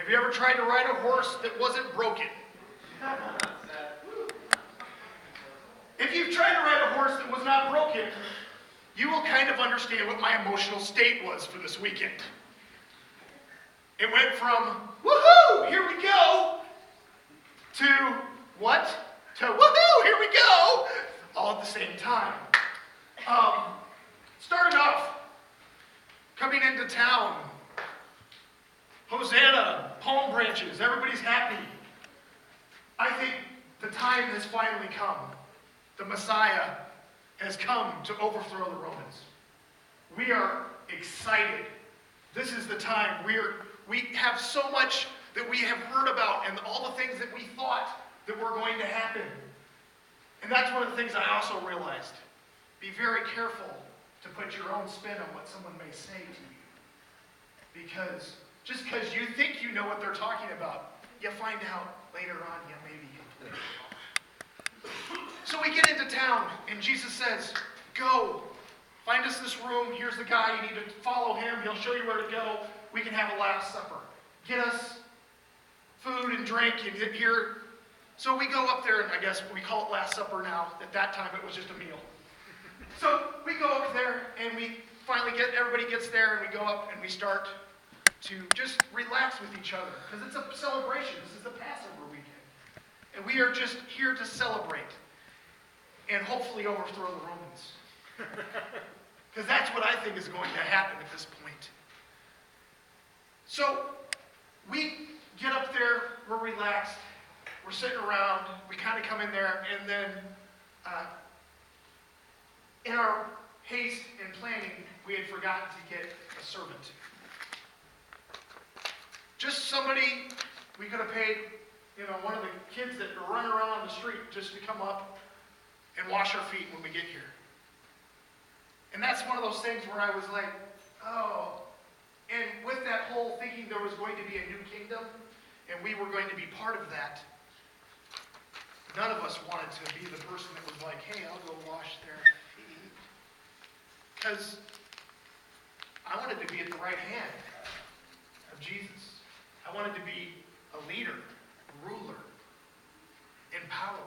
Have you ever tried to ride a horse that wasn't broken? If you've tried to ride a horse that was not broken, you will kind of understand what my emotional state was for this weekend. It went from, woohoo, here we go, to what? To woohoo, here we go, all at the same time. Started off coming into town. Hosanna, palm branches, everybody's happy. I think the time has finally come. The Messiah has come to overthrow the Romans. We are excited. This is the time. We have so much that we have heard about and all the things that we thought that were going to happen. And that's one of the things I also realized. Be very careful to put your own spin on what someone may say to you. Because just because you think you know what they're talking about, you find out later on, yeah, maybe. So we get into town, and Jesus says, go, find us this room, here's the guy, you need to follow him, he'll show you where to go, we can have a Last Supper. Get us food and drink, and get here. So we go up there, and I guess we call it Last Supper now. At that time, it was just a meal. So we go up there, and we finally everybody gets there, and we go up, and we start to just relax with each other, because it's a celebration. This is the Passover weekend. And we are just here to celebrate and hopefully overthrow the Romans. Because that's what I think is going to happen at this point. So we get up there, we're relaxed, we're sitting around, we kind of come in there, and then in our haste and planning, we had forgotten to get a servant. Just somebody, we could have paid, one of the kids that are running around on the street just to come up and wash our feet when we get here. And that's one of those things where I was like, oh. And with that whole thinking there was going to be a new kingdom, and we were going to be part of that, none of us wanted to be the person that was like, hey, I'll go wash their feet. Because I wanted to be at the right hand of Jesus. I wanted to be a leader, a ruler, in power.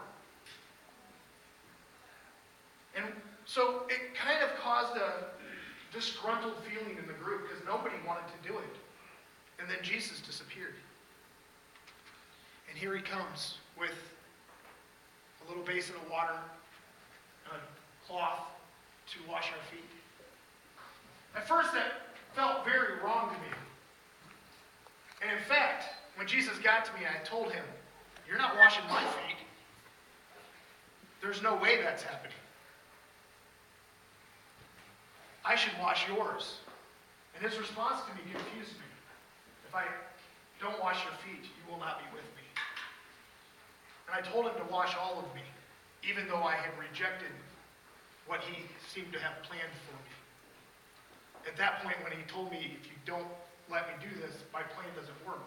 And so it kind of caused a disgruntled feeling in the group because nobody wanted to do it. And then Jesus disappeared. And here he comes with a little basin of water and a cloth to wash our feet. At first that felt very wrong to me. And in fact, when Jesus got to me, I told him, you're not washing my feet. There's no way that's happening. I should wash yours. And his response to me confused me. If I don't wash your feet, you will not be with me. And I told him to wash all of me, even though I had rejected what he seemed to have planned for me. At that point, when he told me, if you don't let me do this, my plan doesn't work.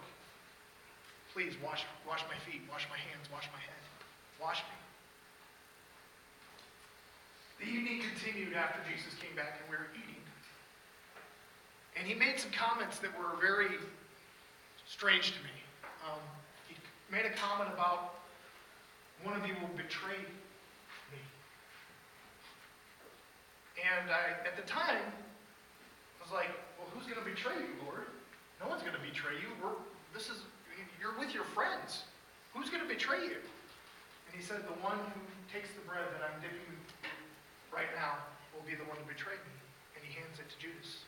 Please wash my feet, wash my hands, wash my head. Wash me. The evening continued after Jesus came back and we were eating. And he made some comments that were very strange to me. He made a comment about one of you will betray me. And at the time, I was like, well, who's going to betray you, Lord? No one's going to betray you. You're with your friends. Who's going to betray you? And he said, the one who takes the bread that I'm dipping right now will be the one to betray me. And he hands it to Judas.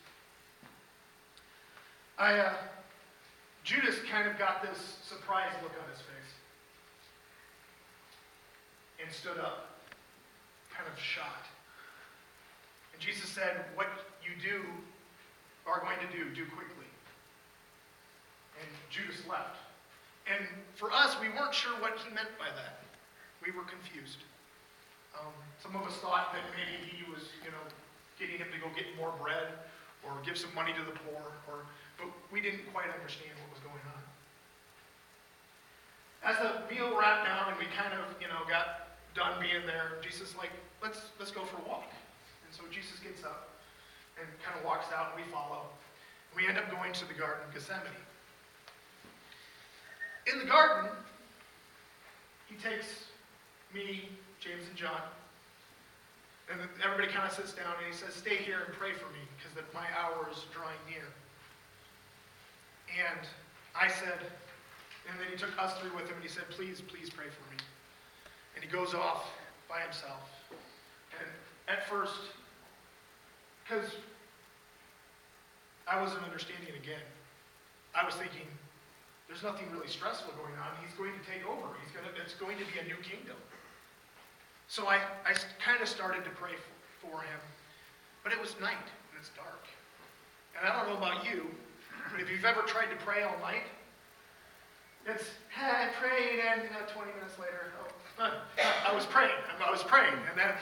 Judas kind of got this surprised look on his face. And stood up, kind of shocked. And Jesus said, what you are going to do quickly. And Judas left. And for us, we weren't sure what he meant by that. We were confused. Some of us thought that maybe he was, getting him to go get more bread or give some money to the poor, but we didn't quite understand what was going on. As the meal wrapped down and we kind of, got done being there, Jesus let's go for a walk. And so Jesus gets up and kind of walks out and we follow. We end up going to the Garden of Gethsemane. in the garden, he takes me, James, and John, and then everybody kind of sits down, and he says, stay here and pray for me, because my hour is drawing near. And I said, and then he took us three with him, and he said, please, please pray for me. And he goes off by himself. And at first, because I wasn't understanding it again, I was thinking, there's nothing really stressful going on. He's going to take over. It's going to be a new kingdom. So I kind of started to pray for him. But it was night, and it's dark. And I don't know about you, but if you've ever tried to pray all night, it's, I prayed, and 20 minutes later, I was praying. And then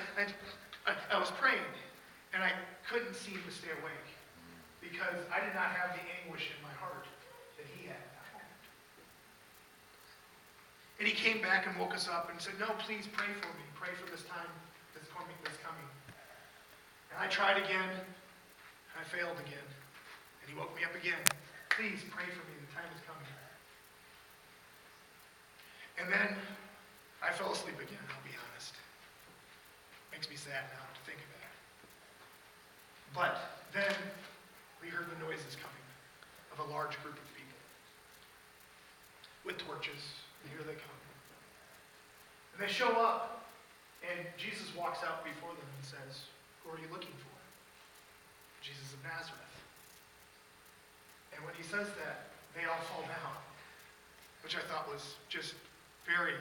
I was praying, and I couldn't seem to stay awake because I did not have the anguish in my heart that he had. And he came back and woke us up and said, no, please pray for me. Pray for this time that's coming. And I tried again, and I failed again. And he woke me up again. Please pray for me. The time is coming. And then I fell asleep again, I'll be honest. Makes me sad now to think of that. But then we heard the noises coming of a large group of people with torches, and here they come. And they show up, and Jesus walks out before them and says, who are you looking for? Jesus of Nazareth. And when he says that, they all fall down, which I thought was just very,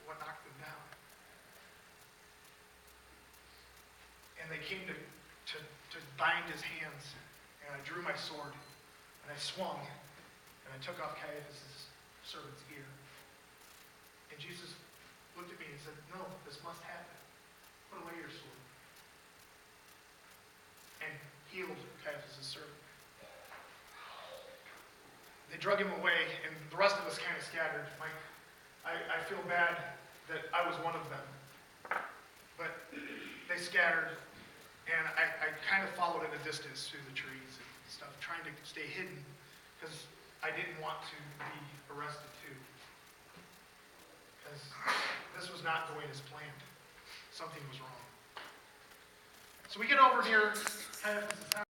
what knocked them down. And they came to bind his hands, and I drew my sword, and I swung, and I took off Caiaphas' servant's ear. And Jesus looked at me and said, no, this must happen. Put away your sword. And healed Caiaphas' servant. They drug him away, and the rest of us kind of scattered. I feel bad that I was one of them. But they scattered, and I kind of followed at a distance through the trees and stuff, trying to stay hidden, because I didn't want to be arrested too. Because this was not going as planned. Something was wrong. So we get over near Caiaphas' house.